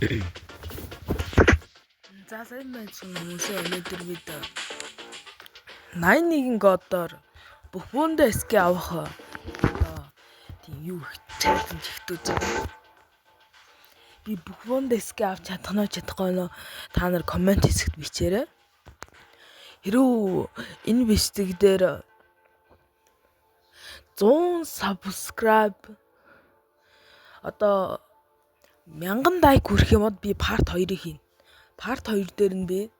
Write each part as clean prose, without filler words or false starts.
За сайн байсан хүмүүсээ өнөөдөр бид 81 годоор бүх бүндэ эсгэ авах тийм юу чаленж ихтүүж байгаа. Би бүх бүндэ эсгэ авч чадах нь чадахгүй нөө та нар комент хэсэгт бичээрэй. Хэрвээ энэ бичлэг дээр 100 subscribe одоо 1000 лайк хүрэх юм бол би part 2-ыг хийнэ. Part 2 дээр нь би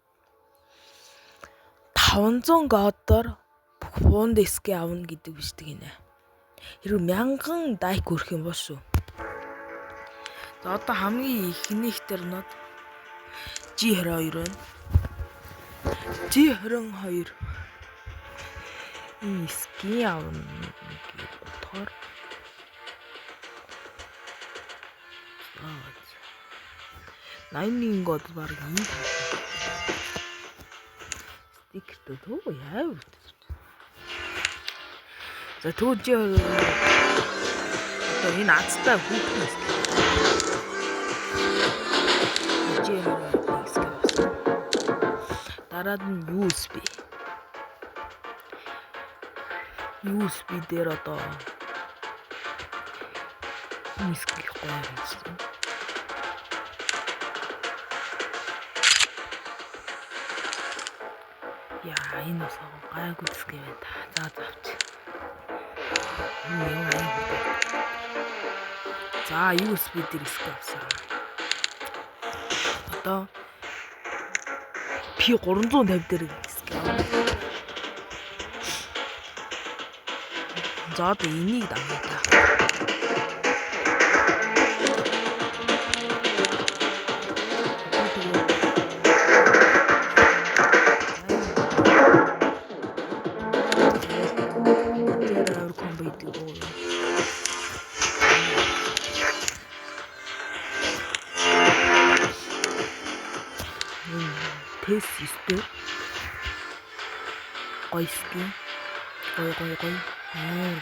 500 годоор бүх бүндэ эсгэ авна гэдэг бичлэг гинэ. Хэрвээ 1000 лайк хүрэх юм бол шүү. За одоо хамгийн ихнийх дээр нод G22 байна. G22 энэ эсгийн авна гэж бодохоор 91 год баг ийм стикертэй төө яа вэ? За төөж одоо энэ азтай хүүхднээс дараад нь USB дээр одоо нисгэх гоё гэсэн. Яа энэ бас гайгүй зүсгээ байна та. За завч. За USB дээр нисгэх авсан. Одоо P350 дээр нисгэх. За одоо энийг дагна та. Тест систем гойски гой гойски над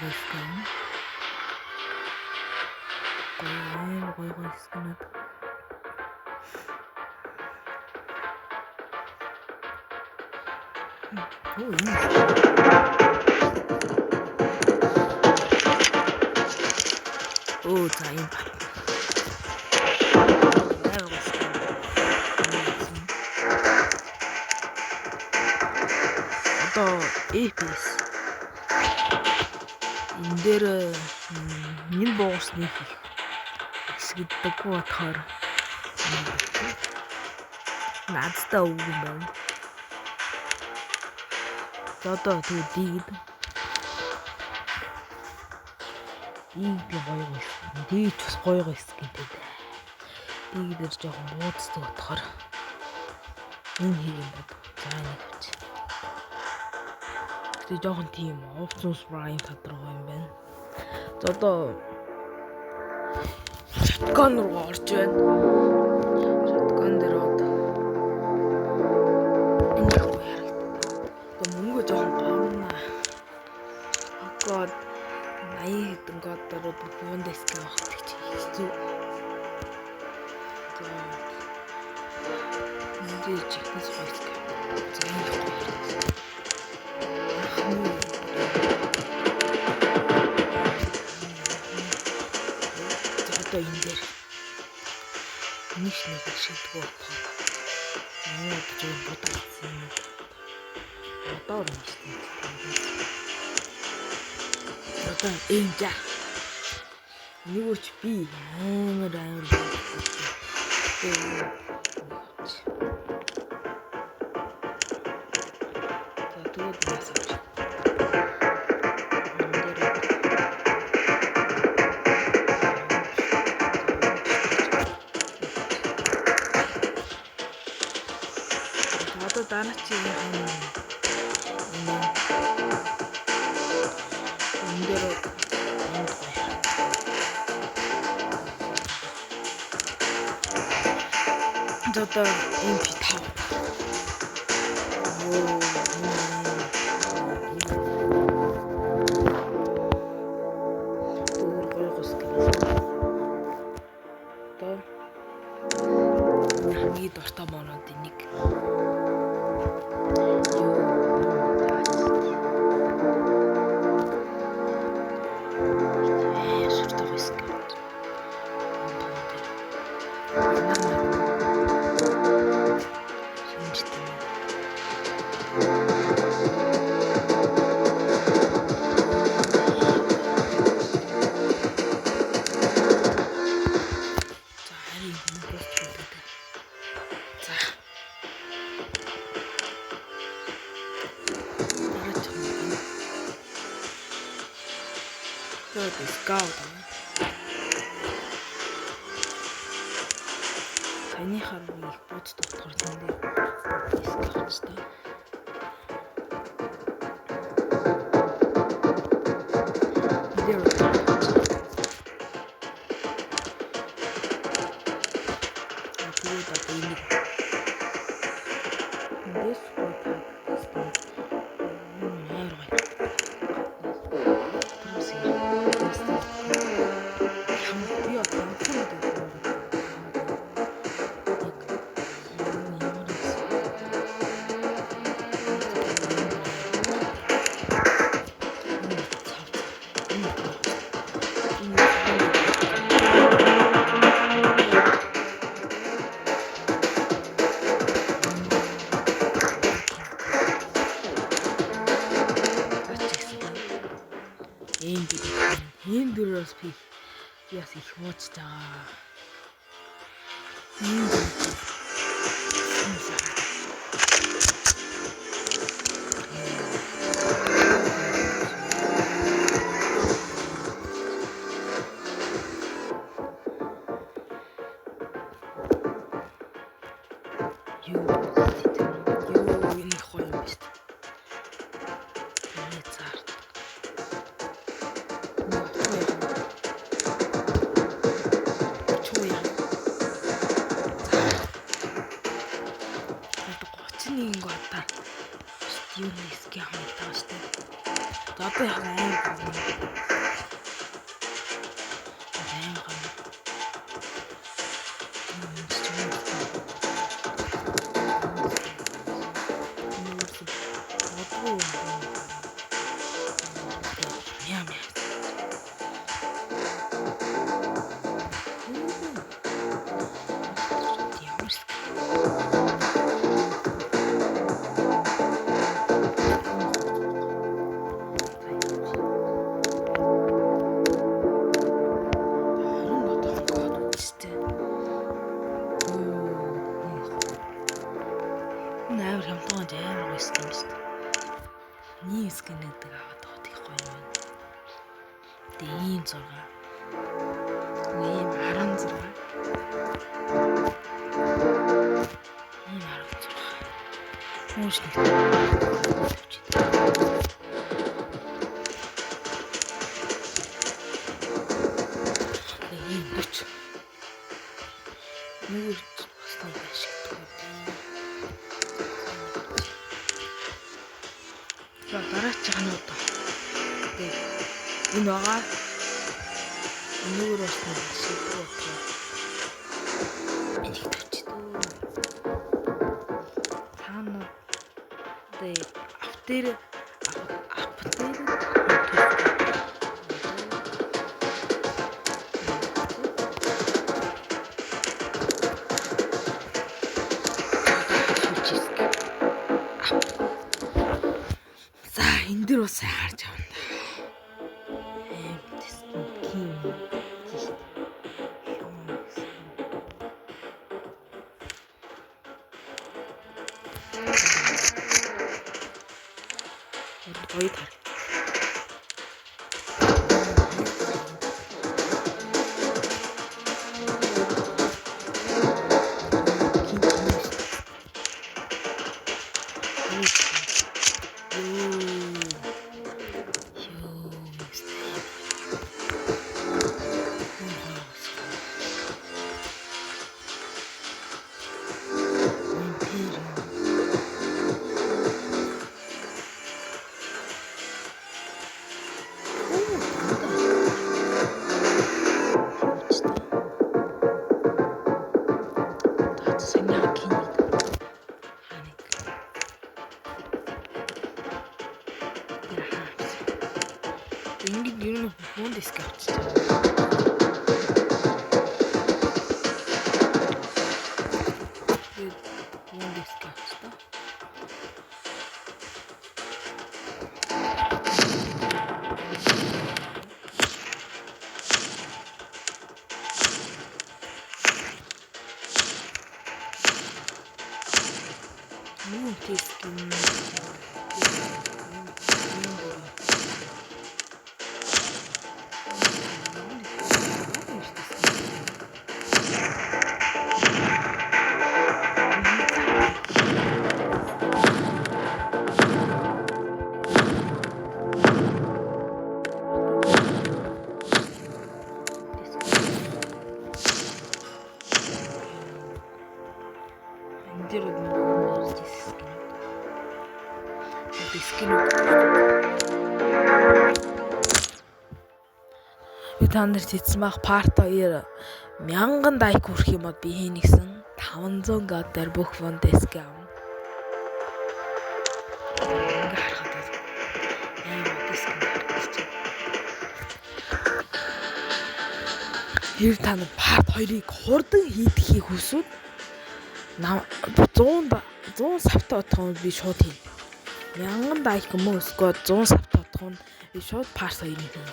за юм ба. FPS энэ дээр нэг боосны хэсэгддэг болохоор наадтай үг юм байна. За одоо дийд гоё байсан. Дийд бас гоё гэдэг. Дийдэр жоохон буудцдаг болохоор энэ хийм бод. За нэг авч. Тэгээ жоохон тийм Optimus Prime тодорхой юм байна. За одоо shotgun руу орж байна. Shotgun дээр одоо энэ яг ярагддаг. Одоо мөнгө жоохон гоорно. God 80 хэдэн годоор бүх бүндэ эсгэ авах гэж хэлсэн. За энэ чихнээс байсан. За энэ одоо энэ дээр нэг шийдвэр бодох. Нэг зүйл бодсон. Одоо нэг одоо энэ жаа. Нэгөөч би амар. Дараа чи энэ дээр одоо MP5 хамгийн дуртай монодын нэг. Let's go. Таны харуу их бод тогтохор зэндээ дискавч та. Видео. Аплод аплод. This what this thing. Ийм дөрөөс би яс их мууч таа. Нэг гоо юу нисгий хамтаа штэ. Одоо яг аим гоо. Нийскэнэдэг аваад байгаа тийм гоё юм. Тэгээ ийм 6. Ийм 16. Ийм 16. Мууш нэг. Ийм 40. Нэг басна ашигтай. Дараач ханууд. Тэгээ энэ байгаа. Энэгээр басна ашигтай. Энийг төчдөө. Цаана тэгээ автер энэ дэр бас харж авна. Гоё тар. саняга кинийг ингээд ер нь бүхэн диск авчиж байгаа. Бүхэн диск авчихсан. Мөн диск юм. Та нарт хэлсэн байх part 2 1000 дайк хүрэх юм бол би хийнэ гэсэн 500 гад дээр бүх фон диск авна. Ингээ харахад диск гарч. Хэр та нар part 2-ыг хурдан хийдгийг хүсвэл 100 савтаа отох нь би шууд хийн. 1000 дайк юм уу эсвэл 100 савтаа отох нь би шууд part 2-ыг хийн.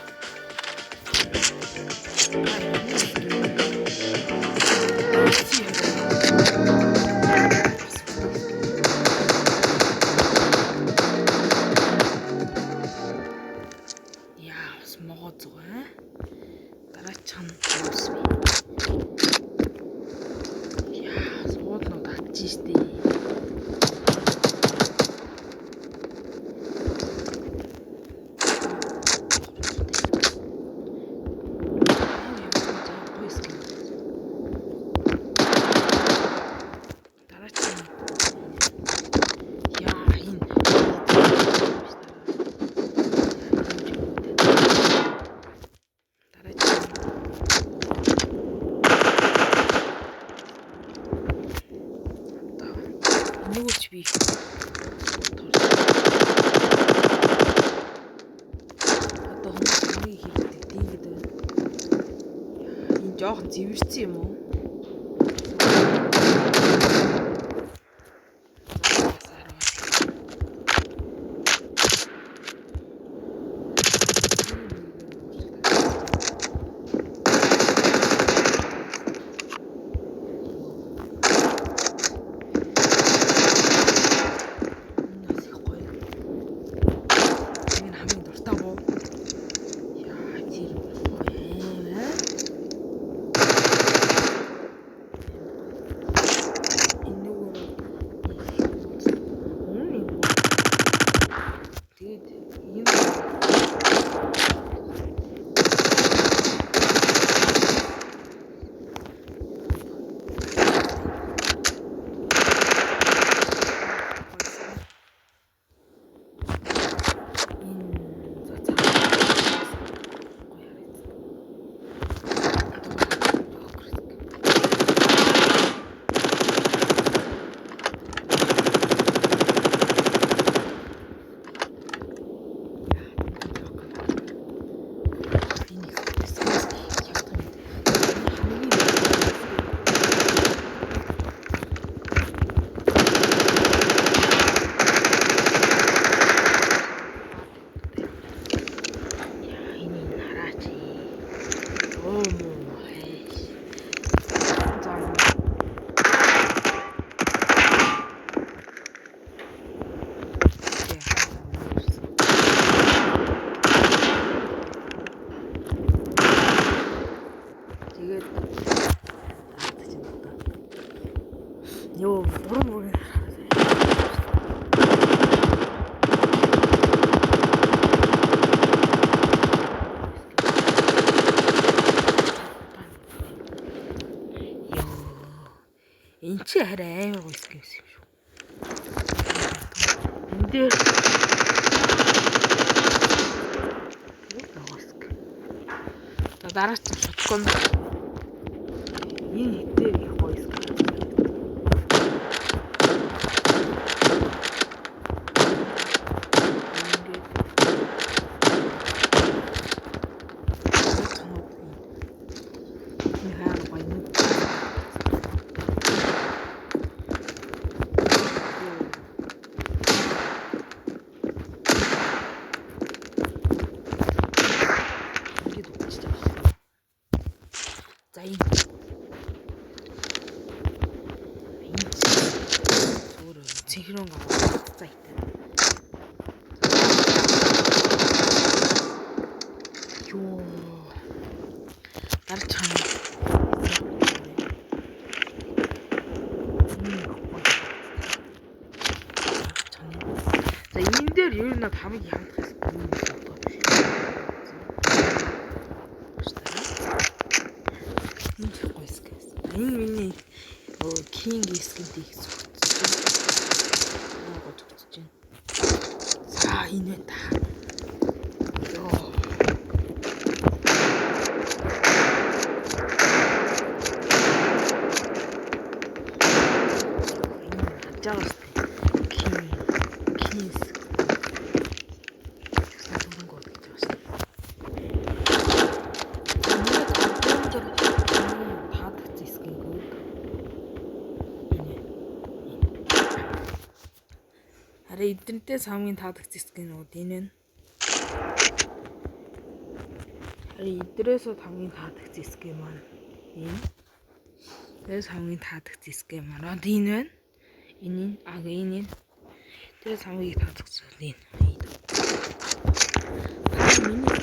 Яа, смогоо зугаа. Дараач нь уусвэ. Яа, сууднууд атчих штэ. Нүгч би. Одоо хүмүүс хийдэг тийгээд байна. Энэ жоохон зэвэрсэн юм уу? Йоо, буруу. Энд чи хараа амар гойс юм шүү. Энд дээр дараа нь шоткон энэ хитээр их гойс. цэнхрэн гоо зайтай. Ёо. Дарж хана. За энэ дээр ер нь хамаг хандах юм байна. Энэ гой скэс. Энэ миний King скэнтэй их зүгтж байна. За энэ байна та. Ёо. Жаас Kings. Сайн гоо гэж байна. Харин эднэртэй хамгийн таадагц скинүүд энэ нь. Харин эдрээс хамгийн таадагц скин маань энэ. Тэрс хамгийн таадагц скин маань энэ байна. Энэ энэ. Тэрс хамгийн таадагц энэ. Миний